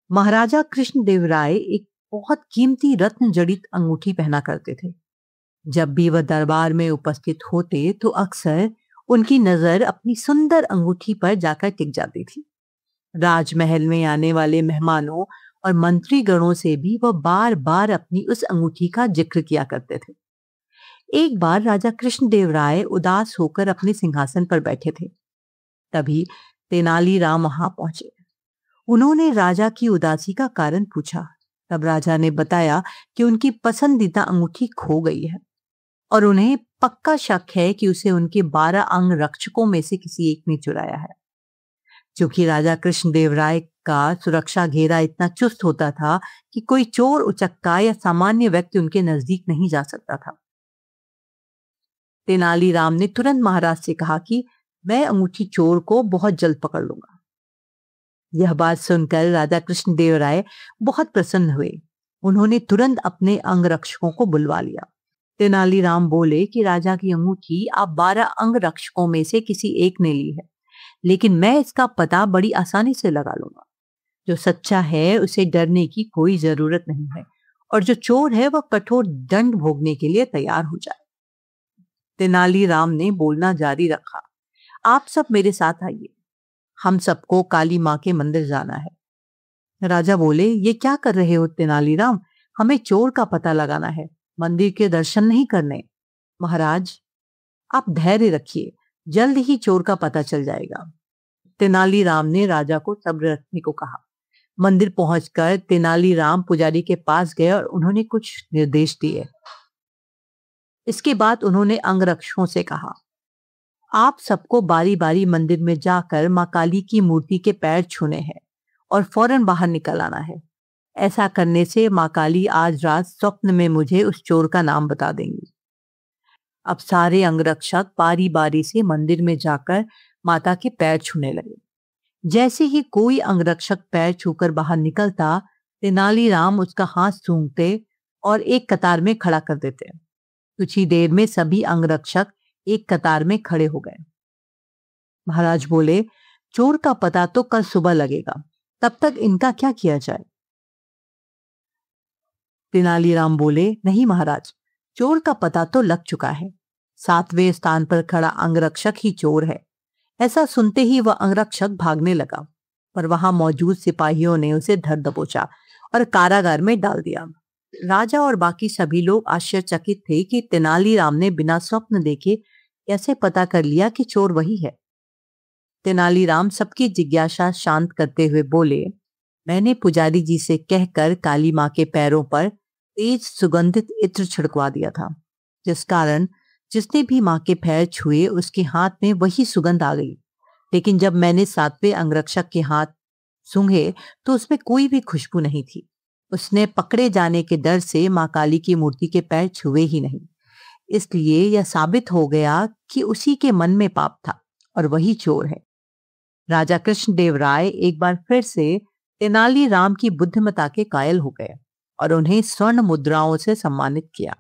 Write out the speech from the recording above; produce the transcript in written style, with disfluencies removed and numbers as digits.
महाराजा कृष्णदेवराय एक बहुत कीमती रत्न जड़ित अंगूठी पहना करते थे। जब भी वह दरबार में उपस्थित होते तो अक्सर उनकी नजर अपनी सुंदर अंगूठी पर जाकर टिक जाती थी। राजमहल में आने वाले मेहमानों और मंत्री गणों से भी वह बार बार अपनी उस अंगूठी का जिक्र किया करते थे। एक बार राजा कृष्णदेवराय उदास होकर अपने सिंहासन पर बैठे थे। तभी तेनालीराम वहां पहुंचे। उन्होंने राजा की उदासी का कारण पूछा। तब राजा ने बताया कि उनकी पसंदीदा अंगूठी खो गई है और उन्हें पक्का शक है कि उसे उनके 12 अंग रक्षकों में से किसी एक ने चुराया है। क्योंकि राजा कृष्णदेवराय का सुरक्षा घेरा इतना चुस्त होता था कि कोई चोर उचक्का या सामान्य व्यक्ति उनके नजदीक नहीं जा सकता था। तेनालीराम ने तुरंत महाराज से कहा कि मैं अंगूठी चोर को बहुत जल्द पकड़ लूंगा। यह बात सुनकर राजा कृष्णदेवराय बहुत प्रसन्न हुए। उन्होंने तुरंत अपने अंगरक्षकों को बुलवा लिया। तेनालीराम बोले कि राजा की अंगूठी आप 12 अंगरक्षकों में से किसी एक ने ली है, लेकिन मैं इसका पता बड़ी आसानी से लगा लूंगा। जो सच्चा है उसे डरने की कोई जरूरत नहीं है और जो चोर है वह कठोर दंड भोगने के लिए तैयार हो जाए। तेनालीराम ने बोलना जारी रखा। आप सब मेरे साथ आइए, हम सबको काली माँ के मंदिर जाना है। राजा बोले, ये क्या कर रहे हो तेनालीराम? हमें चोर का पता लगाना है, मंदिर के दर्शन नहीं करने। महाराज आप धैर्य रखिए, जल्द ही चोर का पता चल जाएगा। तेनालीराम ने राजा को सब्र रखने को कहा। मंदिर पहुंचकर तेनालीराम पुजारी के पास गए और उन्होंने कुछ निर्देश दिए। इसके बाद उन्होंने अंगरक्षकों से कहा, आप सबको बारी बारी मंदिर में जाकर माँ काली की मूर्ति के पैर छूने हैं और फौरन बाहर निकल आना है। ऐसा करने से माँ काली आज रात स्वप्न में मुझे उस चोर का नाम बता देंगी। अब सारे अंगरक्षक बारी बारी से मंदिर में जाकर माता के पैर छूने लगे। जैसे ही कोई अंगरक्षक पैर छूकर बाहर निकलता, तेनालीराम उसका हाथ सूंघते और एक कतार में खड़ा कर देते। कुछ ही देर में सभी अंगरक्षक एक कतार में खड़े हो गए। महाराज बोले, चोर का पता तो कल सुबह लगेगा, तब तक इनका क्या किया जाए? तेनालीराम बोले, नहीं महाराज, चोर का पता तो लग चुका है। 7वें स्थान पर खड़ा अंगरक्षक ही चोर है। ऐसा सुनते ही वह अंगरक्षक भागने लगा, पर वहां मौजूद सिपाहियों ने उसे धर दबोचा और कारागार में डाल दिया। राजा और बाकी सभी लोग आश्चर्यचकित थे कि तेनालीराम ने बिना स्वप्न देखे कैसे पता कर लिया कि चोर वही है। तेनालीराम सबकी जिज्ञासा शांत करते हुए बोले, मैंने पुजारी जी से कहकर काली माँ के पैरों पर तेज सुगंधित इत्र छिड़कवा दिया था, जिस कारण जिसने भी माँ के पैर छुए उसके हाथ में वही सुगंध आ गई। लेकिन जब मैंने 7वें अंगरक्षक के हाथ सूंघे तो उसमें कोई भी खुशबू नहीं थी। उसने पकड़े जाने के डर से माँ काली की मूर्ति के पैर छुए ही नहीं। इसलिए यह साबित हो गया कि उसी के मन में पाप था और वही चोर है। राजा कृष्णदेवराय एक बार फिर से तेनालीराम की बुद्धिमत्ता के कायल हो गए और उन्हें स्वर्ण मुद्राओं से सम्मानित किया।